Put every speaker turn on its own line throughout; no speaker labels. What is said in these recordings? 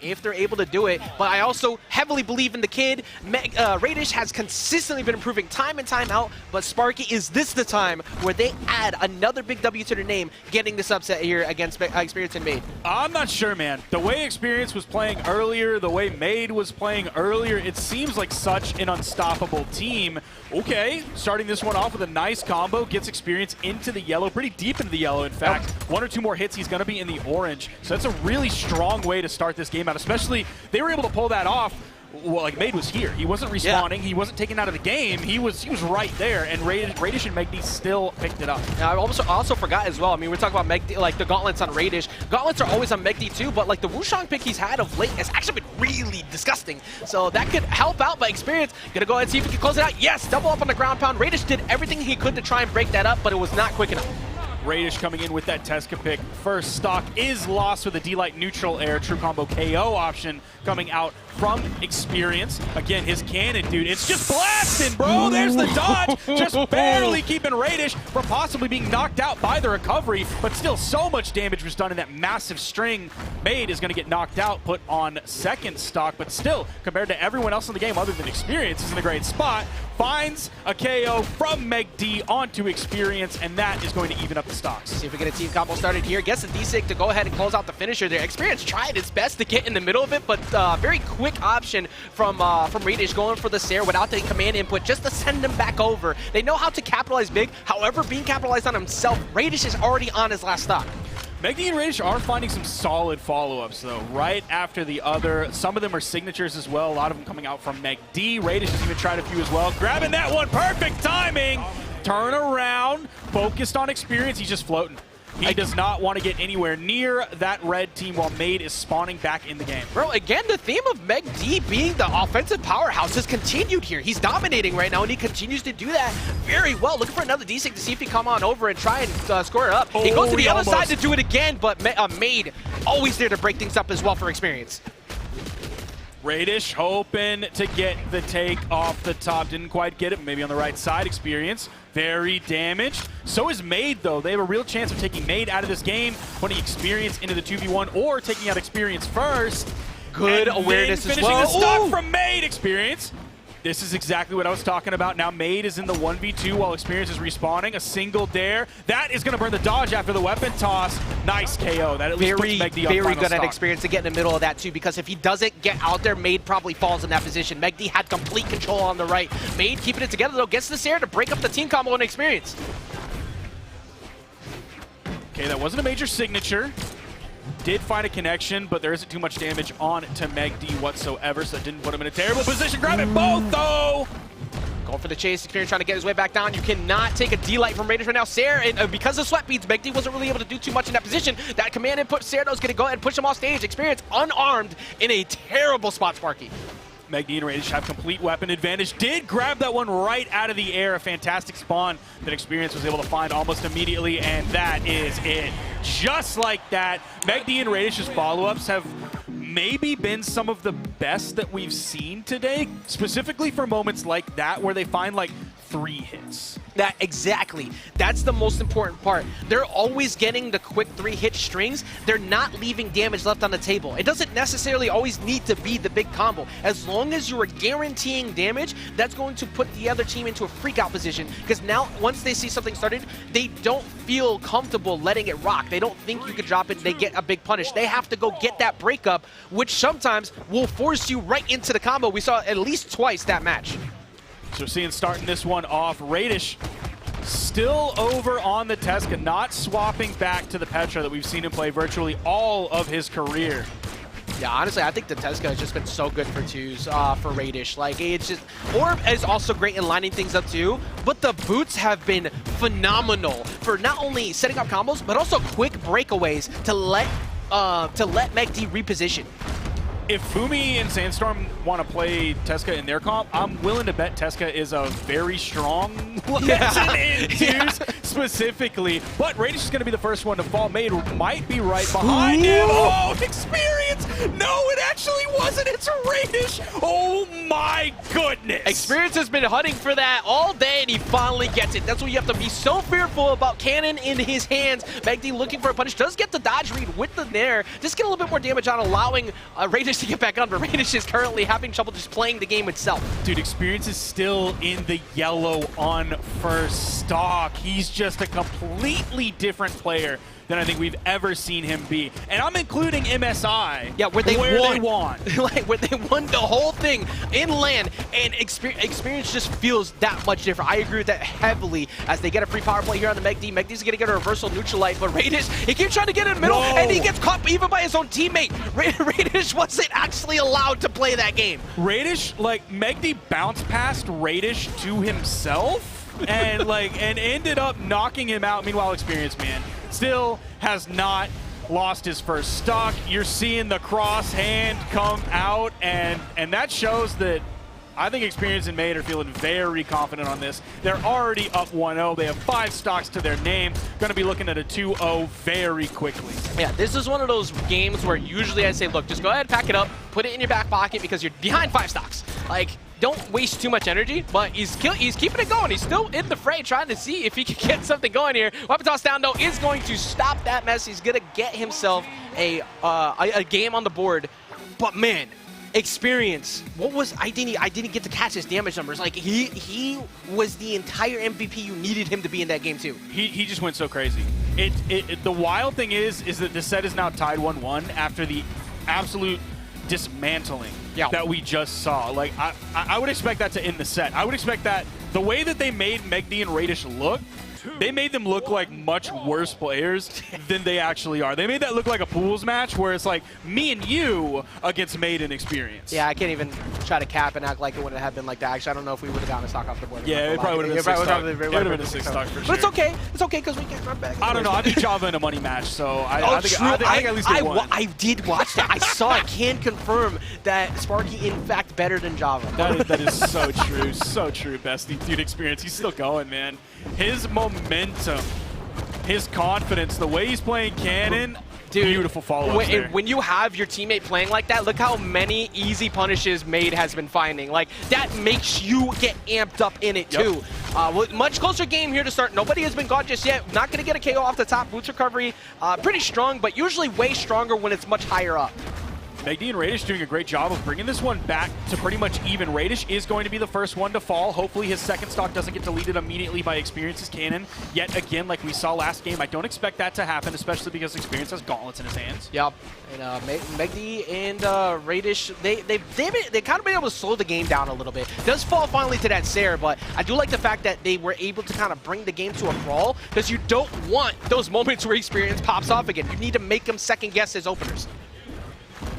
if they're able to do it. But I also heavily believe in the kid. Megd Raydish has consistently been improving time and time out, but Sparky, is this the time where they add another big W to their name, getting this upset here against Experience and Maid?
I'm not sure, man. The way Experience was playing earlier, the way Maid was playing earlier, it seems like such an unstoppable team. Okay, starting this one off with a nice combo, gets Experience into the yellow, pretty deep into the yellow, in fact. One or two more hits, he's going to be in the orange. So that's a really strong way to start this game out, especially they were able to pull that off. Well, like, Maid was here. He wasn't respawning. He wasn't taken out of the game. He was right there, and Raydish and Megd still picked it up.
Yeah, I also forgot as well. I mean, we're talking about Megd, like the gauntlets on Raydish. Gauntlets are always on Megd too, but like the Wushang pick he's had of late has actually been really disgusting. So that could help out by Experience. Gonna go ahead and see if we can close it out. Yes, double up on the ground pound. Raydish did everything he could to try and break that up, but it was not quick enough.
Raydish coming in with that Tesca pick. First stock is lost with a D-Light neutral air true combo KO option coming out from Experience. Again, his cannon, dude, it's just blasting, bro. There's the dodge, just barely keeping Raydish from possibly being knocked out by the recovery, but still so much damage was done in that massive string. Maid is going to get knocked out, put on second stock, but still, compared to everyone else in the game other than Experience, is in a great spot. Finds a KO from Megd onto Experience, and that is going to even up the stocks.
See if we get a team combo started here. Gets the D-Sig to go ahead and close out the finisher there. Experience tried its best to get in the middle of it, but very quick option from Raydish going for the Sair without the command input just to send him back over. They know how to capitalize big. However, being capitalized on himself, Raydish is already on his last stock.
Megd and Raydish are finding some solid follow-ups, though, right after the other. Some of them are signatures as well, a lot of them coming out from Megd. Raydish has even tried a few as well. Grabbing that one, perfect timing! Turn around, focused on Experience, he's just floating. He does not want to get anywhere near that red team while Maid is spawning back in the game.
Bro, again, the theme of Megd being the offensive powerhouse has continued here. He's dominating right now, and he continues to do that very well. Looking for another D-Sig to see if he can come on over and try and score it up. He goes to the other side to do it again, but Maid always there to break things up as well for Experience.
Raydish hoping to get the take off the top. Didn't quite get it, maybe on the right side. Experience very damaged. So is Maid, though. They have a real chance of taking Maid out of this game, putting Experience into the 2v1, or taking out Experience first.
Good awareness as well.
Finishing the stock from Maid. Experience. This is exactly what I was talking about. Now Maid is in the 1v2 while Experience is respawning. A single dare. That is going to burn the dodge after the weapon toss. Nice KO. That at least puts Megd on
very good
stock.
at Experience to get in the middle of that too, because if he doesn't get out there, Maid probably falls in that position. Megd had complete control on the right. Maid keeping it together though, gets the Sair to break up the team combo and Experience.
Okay, that wasn't a major signature. Did find a connection, but there isn't too much damage on to Megd whatsoever, so it didn't put him in a terrible position. Grab it both, though!
Going for the chase. Experience trying to get his way back down. You cannot take a D-Light from Raydish right now. Sair, and because of sweat beads, Megd wasn't really able to do too much in that position. That command input, Sair is going to go ahead and push him off stage. Experience unarmed in a terrible spot, Sparky.
Megd and Raydish have complete weapon advantage. Did grab that one right out of the air. A fantastic spawn that Experience was able to find almost immediately, and that is it. Just like that, Megd and Raydish's follow-ups have maybe been some of the best that we've seen today, specifically for moments like that where they find like 3 hits.
That exactly. That's the most important part. They're always getting the quick 3-hit strings. They're not leaving damage left on the table. It doesn't necessarily always need to be the big combo. As long as you are guaranteeing damage, that's going to put the other team into a freak-out position, because now once they see something started, they don't feel comfortable letting it rock. They don't think you could drop it, they get a big punish. They have to go get that breakup, which sometimes will force you right into the combo. We saw at least twice that match.
So seeing starting this one off, Raydish still over on the Tesca, not swapping back to the Petra that we've seen him play virtually all of his career.
Yeah, honestly, I think the Tesca has just been so good for twos for Raydish. Like, it's just, Orb is also great in lining things up too, but the boots have been phenomenal for not only setting up combos, but also quick breakaways to let Megd reposition.
If Fumi and Sandstorm want to play Tesca in their comp, I'm willing to bet Tesca is a very strong lesson in twos specifically. But Raydish is going to be the first one to fall. Maid might be right behind him. Oh, Experience! No, it actually actually wasn't. It's Raydish. Oh my goodness.
Experience has been hunting for that all day, and he finally gets it. That's what you have to be so fearful about. Cannon in his hands. Megd looking for a punish. Does get the dodge read with the nair. Just get a little bit more damage on, allowing Raydish to get back on, but Raydish is currently having trouble just playing the game itself.
Dude, Experience is still in the yellow on first stock. He's just a completely different player than I think we've ever seen him be. And I'm including MSI.
Yeah, where they
won.
Like, where they won the whole thing in LAN, and Experience just feels that much different. I agree with that heavily as they get a free power play here on the Megd. Megd's gonna get a reversal neutral light, but Raydish, he keeps trying to get in the middle, and he gets caught even by his own teammate. Raydish wasn't actually allowed to play that game.
Raydish, like, Megd bounced past Raydish to himself and ended up knocking him out. Meanwhile, Experience, man, still has not lost his first stock. You're seeing the cross hand come out, and that shows that I think Experience and Maid are feeling very confident on this. They're already up 1-0. They have 5 stocks to their name. Going to be looking at a 2-0 very quickly.
Yeah, this is one of those games where usually I say, look, just go ahead, pack it up, put it in your back pocket because you're behind 5 stocks. Like, don't waste too much energy, but he's keeping it going. He's still in the fray, trying to see if he can get something going here. Weapon toss down, though, is going to stop that mess. He's going to get himself a game on the board. But, man, Experience, what was, I didn't get to catch his damage numbers. Like, he was the entire MVP you needed him to be in that game, too.
He just went so crazy. The wild thing is that the set is now tied 1-1 after the absolute dismantling that we just saw. Like, I would expect that to end the set. I would expect that the way that they made Megd and Raydish look, they made them look like much worse players than they actually are. They made that look like a pools match where it's like me and you against Maid and Experience.
Yeah, I can't even try to cap and act like it wouldn't have been like that. Actually, I don't know if we would have gotten a stock off the board.
Yeah, it probably would have been 6 stock. It would have been a 6 stock for sure.
But it's okay. It's okay because we get run back.
I don't know. I beat Java in a money match, so I think at least we won.
I did watch that. I saw it. Can confirm that Sparky, in fact, better than Java.
That is so true. So true, bestie. Dude, Experience, he's still going, man. His momentum, his confidence, the way he's playing Cannon, dude, beautiful follow-ups there.
When you have your teammate playing like that, look how many easy punishes Maid has been finding. Like, that makes you get amped up in it, too. Much closer game here to start. Nobody has been caught just yet. Not going to get a KO off the top. Boots recovery, pretty strong, but usually way stronger when it's much higher up.
Megd and Raydish doing a great job of bringing this one back to pretty much even. Raydish is going to be the first one to fall. Hopefully his second stock doesn't get deleted immediately by Experience's Cannon. Yet again, like we saw last game, I don't expect that to happen, especially because Experience has gauntlets in his hands.
Yep. And Megd and Raydish, they kind of been able to slow the game down a little bit. It does fall finally to that Sarah, but I do like the fact that they were able to kind of bring the game to a crawl, because you don't want those moments where Experience pops off again. You need to make them second guess his openers.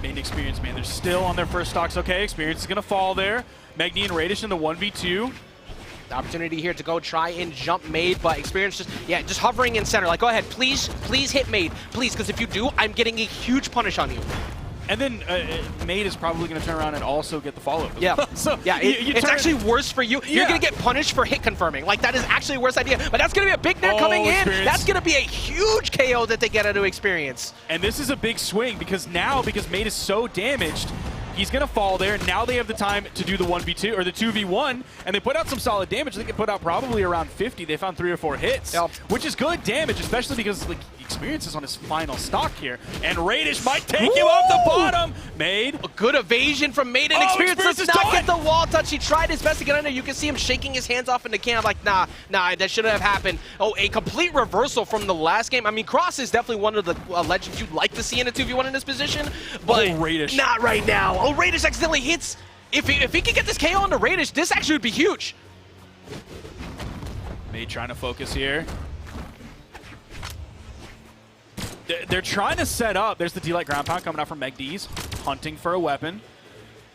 Main Experience, man, they're still on their first stocks. Okay, Experience is going to fall there. Megd and Raydish in the 1v2.
The opportunity here to go try and jump Maid, but Experience just hovering in center. Like, go ahead, please hit Maid, please, because if you do, I'm getting a huge punish on you.
And then Maid is probably going to turn around and also get the follow-up.
Yeah.
So
yeah, it's actually worse for you. You're going to get punished for hit confirming. Like, that is actually a worse idea. But that's going to be a big net coming in. That's going to be a huge KO that they get out of Experience.
And this is a big swing because Maid is so damaged, he's going to fall there. Now they have the time to do the 1v2 or the 2v1, and they put out some solid damage. They can put out probably around 50. They found 3 or 4 hits, which is good damage, especially because like Experience is on his final stock here. And Raydish might take him off the bottom. Maid.
A good evasion from Maid and Experience does not get the wall touch. He tried his best to get under. You can see him shaking his hands off in the cam like, nah, that shouldn't have happened. Oh, a complete reversal from the last game. I mean, Cross is definitely one of the legends you'd like to see in a 2v1 in this position, but
Raydish.
Not right now. Oh, Raydish accidentally hits. If he could get this KO onto Raydish, this actually would be huge.
Maid trying to focus here. They're trying to set up. There's the D-Light ground pound coming out from Megd's, hunting for a weapon.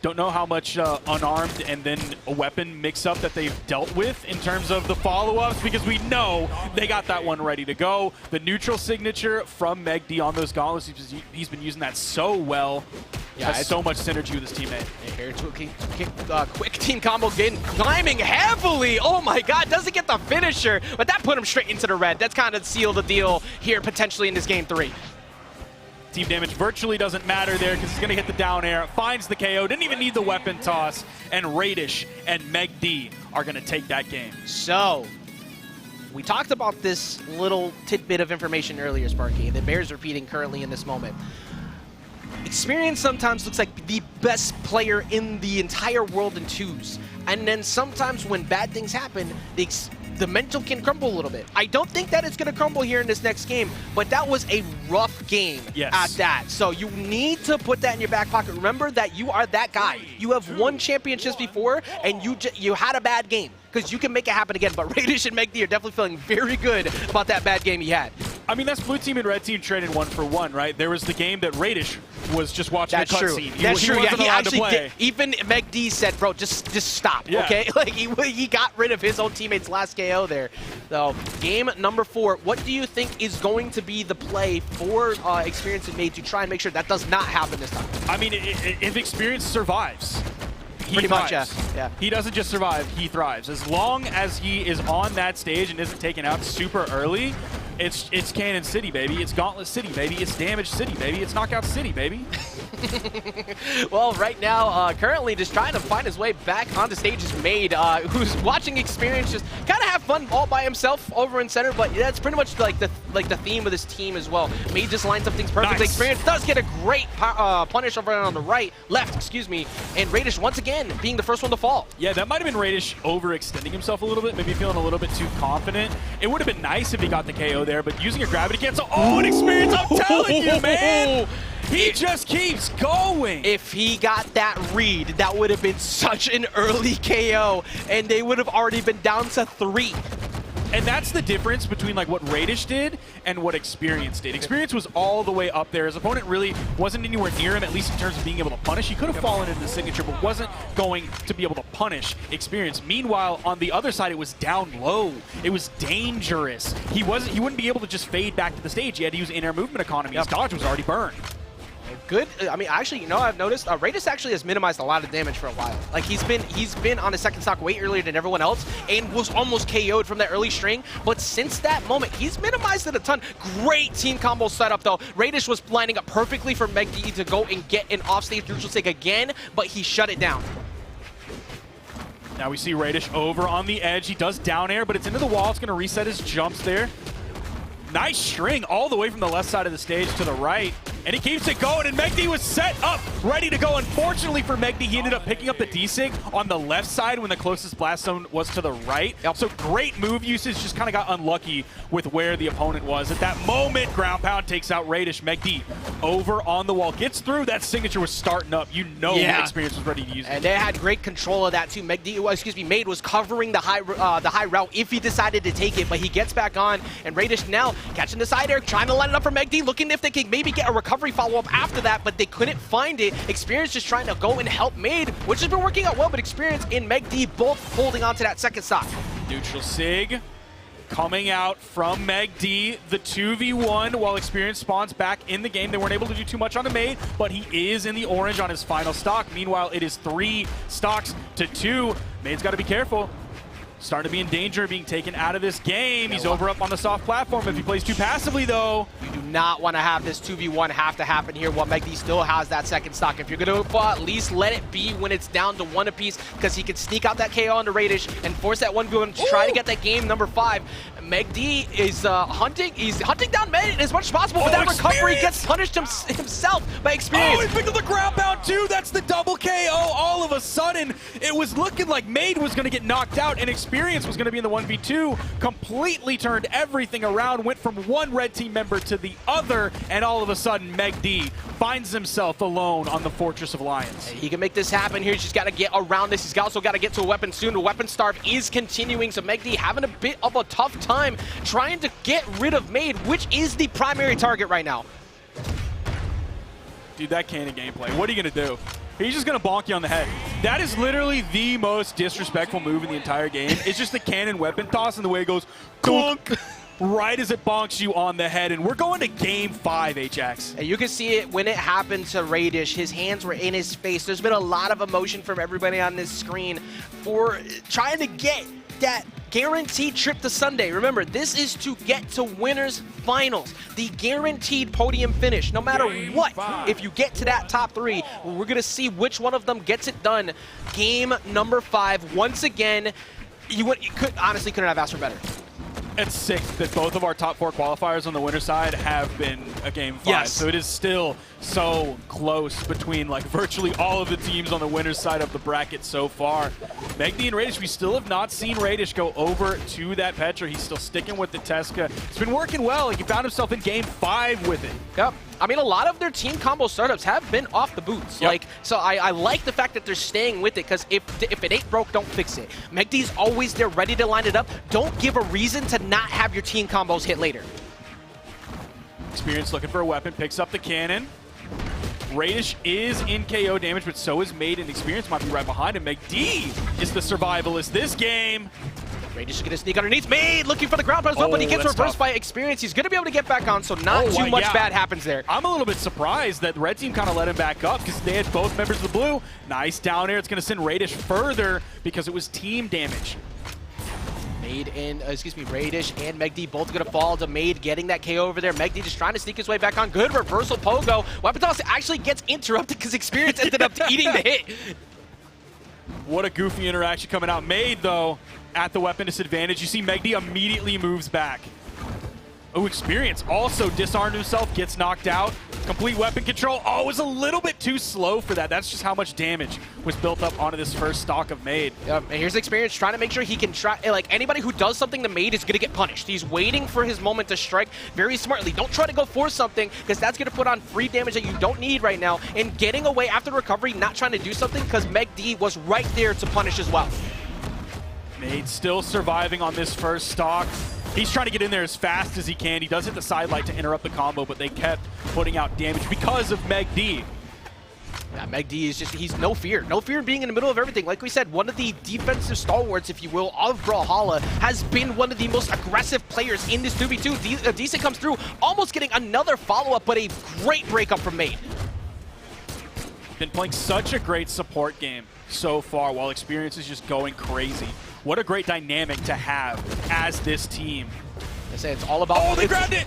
Don't know how much unarmed and then a weapon mix-up that they've dealt with in terms of the follow-ups, because we know they got that one ready to go. The neutral signature from Megd on those gauntlets, he's been using that so well. Yeah, has so much synergy with his teammate.
Here to a quick team combo, climbing heavily. Oh my god, doesn't get the finisher, but that put him straight into the red. That's kind of sealed the deal here potentially in this game 3.
Team damage virtually doesn't matter there because he's going to hit the down air, finds the KO, didn't even need the weapon toss, and Raydish and Megd are going to take that game.
So, we talked about this little tidbit of information earlier, Sparky, that bears repeating currently in this moment. Experience sometimes looks like the best player in the entire world in twos. And then sometimes when bad things happen, the mental can crumble a little bit. I don't think that it's going to crumble here in this next game, but that was a rough game at that. So you need to put that in your back pocket. Remember that you are that guy. You have won championships before, and you had a bad game, because you can make it happen again. But Raydish and Megd are definitely feeling very good about that bad game he had.
I mean, that's blue team and red team traded 1-for-1, right? There was the game that Raydish was just watching a cutscene.
That's true.
He
He actually did. Even Megd said, "Bro, just stop." Yeah. Okay, like he got rid of his own teammate's last KO there. So game number 4. What do you think is going to be the play for Experience and Maid to try and make sure that does not happen this time?
I mean, if Experience survives,
Pretty much, yeah.
He doesn't just survive, he thrives. As long as he is on that stage and isn't taken out super early, it's Cannon City, baby. It's Gauntlet City, baby. It's Damage City, baby. It's Knockout City, baby.
Well, right now, currently just trying to find his way back onto stage is Maid, who's watching Experience just kind of have fun all by himself over in center, but that's pretty much like the theme of this team as well. Maid just lines up things perfectly. Nice. Experience does get a great punish over on the left, excuse me, and Raydish once again being the first one to fall. Yeah,
that might have been Raydish overextending himself a little bit, maybe feeling a little bit too confident. It would have been nice if he got the KO there, but using a gravity cancel, an Experience, I'm telling you, man! He just keeps going.
If he got that read, that would have been such an early KO, and they would have already been down to 3.
And that's the difference between like what Raydish did and what Experience did. Experience was all the way up there. His opponent really wasn't anywhere near him, at least in terms of being able to punish. He could have fallen into the signature, but wasn't going to be able to punish Experience. Meanwhile, on the other side, it was down low. It was dangerous. He wouldn't be able to just fade back to the stage. He had to use in-air movement economy. His dodge was already burned.
Good. I mean, actually, you know, I've noticed Raydish actually has minimized a lot of damage for a while. Like he's been on a second stock way earlier than everyone else and was almost KO'd from that early string. But since that moment, he's minimized it a ton. Great team combo setup though. Raydish was lining up perfectly for Megd to go and get an offstage neutral sig again, but he shut it down.
Now we see Raydish over on the edge. He does down air, but it's into the wall. It's going to reset his jumps there. Nice string all the way from the left side of the stage to the right. And he keeps it going, and Megd was set up, ready to go. Unfortunately for Megd, he ended up picking up the D-Sig on the left side when the closest blast zone was to the right. So great move usage, just kind of got unlucky with where the opponent was. At that moment, ground pound takes out Raydish. Megd over on the wall, gets through. That signature was starting up. You know Experience was ready to use it.
And they had great control of that too. Maid was covering the high route if he decided to take it, but he gets back on, and Raydish now catching the side air, trying to line it up for Megd, looking if they can maybe get a recovery follow-up after that, but they couldn't find it. Experience just trying to go and help Maid, which has been working out well, but Experience and Megd both holding on to that second stock.
Neutral sig coming out from Megd, the 2v1 while Experience spawns back in the game. They weren't able to do too much on the Maid, but he is in the orange on his final stock. Meanwhile, it is 3 stocks to 2. Maid's got to be careful. Starting to be in danger of being taken out of this game. He's over up on the soft platform. If he plays too passively, though.
You do not want to have this 2v1 have to happen here while Megd still has that second stock. If you're going to at least let it be when it's down to 1 apiece, because he can sneak out that KO onto Raydish and force that 1v1 to try to get that game number 5. Megd is he's hunting down Maid as much as possible, but that recovery gets punished himself by Experience.
Oh, he picked up the ground pound too. That's the double KO. All of a sudden, it was looking like Maid was going to get knocked out, and Experience was going to be in the 1v2. Completely turned everything around, went from one red team member to the other, and all of a sudden, Megd finds himself alone on the Fortress of Lions.
He can make this happen here. He's just got to get around this. He's also got to get to a weapon soon. The weapon starve is continuing, so Megd having a bit of a tough time trying to get rid of Maid, which is the primary target right now.
Dude, that cannon gameplay, what are you going to do? He's just going to bonk you on the head. That is literally the most disrespectful move in the entire game. It's just the cannon weapon toss and the way it goes clunk right as it bonks you on the head. And we're going to game 5, HX.
And you can see it when it happened to Raydish. His hands were in his face. There's been a lot of emotion from everybody on this screen for trying to get that guaranteed trip to Sunday. Remember, this is to get to winners finals, the guaranteed podium finish. No matter what, if you get to that top 3, we're gonna see which one of them gets it done. Game number 5, once again, you honestly couldn't have asked for better.
It's sick that both of our top 4 qualifiers on the winner side have been a game 5.
Yes.
So it is still so close between like virtually all of the teams on the winner's side of the bracket so far. Megd and Raydish, we still have not seen Raydish go over to that Petra. He's still sticking with the Tesca. It's been working well. He found himself in game 5 with it.
Yep. I mean, a lot of their team combo startups have been off the boots.
Yep.
Like, so I like the fact that they're staying with it, because if it ain't broke, don't fix it. Megd's always there ready to line it up. Don't give a reason to not have your team combos hit later.
Experience looking for a weapon, picks up the cannon. Raydish is in KO damage, but so is Maid, and Experience might be right behind him. Megd is the survivalist this game.
Raydish is going to sneak underneath. Maid looking for the ground pound as well, but he gets reversed by Experience. He's going to be able to get back on, so not too much bad happens there.
I'm a little bit surprised that the red team kind of let him back up, because they had both members of the blue. Nice down air. It's going to send Raydish further because it was team damage.
Raydish and Megd both going to fall to Maid getting that KO over there. Megd just trying to sneak his way back on. Good reversal pogo. Weapon toss actually gets interrupted because Experience ended up eating the hit.
What a goofy interaction coming out. Maid, though, at the weapon disadvantage. You see Megd immediately moves back. Oh, Experience also disarmed himself, gets knocked out. Complete weapon control. Oh, it was a little bit too slow for that. That's just how much damage was built up onto this first stock of Maid.
And here's Experience trying to make sure he can try. Like, anybody who does something to Maid is going to get punished. He's waiting for his moment to strike very smartly. Don't try to go for something, because that's going to put on free damage that you don't need right now. And getting away after the recovery, not trying to do something, because Megd was right there to punish as well.
Maid still surviving on this first stock. He's trying to get in there as fast as he can. He does hit the side light to interrupt the combo, but they kept putting out damage because of Megd.
Yeah, Megd is just, he's no fear. No fear being in the middle of everything. Like we said, one of the defensive stalwarts, if you will, of Brawlhalla, has been one of the most aggressive players in this 2v2. Decent comes through, almost getting another follow-up, but a great breakup from Maid.
Been playing such a great support game so far, while Experience is just going crazy. What a great dynamic to have as this team.
I say it's all about...
Oh, they grabbed it!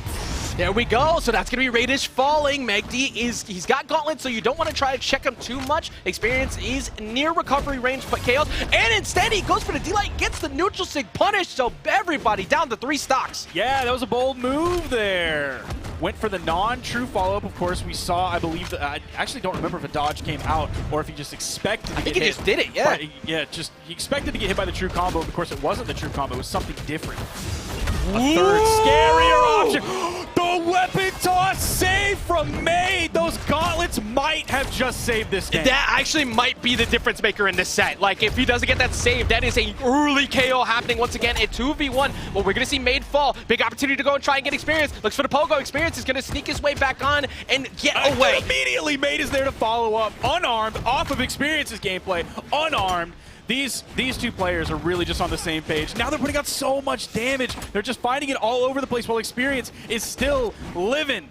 There we go. So that's going to be Raydish falling. Megd he's got Gauntlet, so you don't want to try to check him too much. Experience is near recovery range, but KOs. And instead, he goes for the D-Light, gets the neutral sig punished, so everybody down to 3 stocks.
Yeah, that was a bold move there. Went for the non-true follow-up. Of course, we saw, I believe, I actually don't remember if a dodge came out or if he just expected to get hit.
I think he just did it, yeah.
He expected to get hit by the true combo. Of course, it wasn't the true combo. It was something different. A third scarier option. The weapon toss save from Maid. Those gauntlets might have just saved this game.
That actually might be the difference maker in this set. Like, if he doesn't get that save, that is a early KO happening once again at 2v1. Well, we're going to see Maid fall. Big opportunity to go and try and get Experience. Looks for the pogo. Experience is going to sneak his way back on and get away.
Immediately, Maid is there to follow up, unarmed, off of Experience's gameplay, unarmed. These two players are really just on the same page. Now they're putting out so much damage. They're just finding it all over the place while Experience is still living.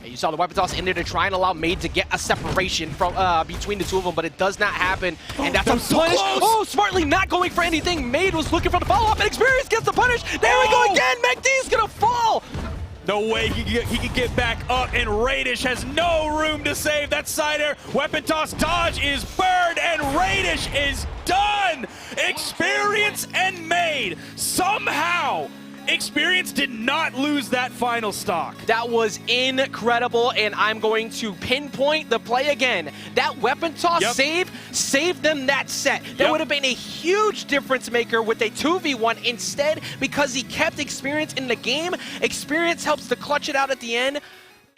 You saw the weapon toss in there to try and allow Maid to get a separation from between the two of them, but it does not happen. And that's a punish. Oh, smartly not going for anything. Maid was looking for the follow-up, and Experience gets the punish. There we go again. Megd's gonna fall.
No way he can get back up, and Raydish has no room to save. That side air weapon toss dodge is burned, and Raydish is done. Experience and Maid somehow. Experience did not lose that final stock.
That was incredible, and I'm going to pinpoint the play again. That weapon toss save saved them that set. That would have been a huge difference maker with a 2v1. Instead, because he kept Experience in the game, Experience helps to clutch it out at the end.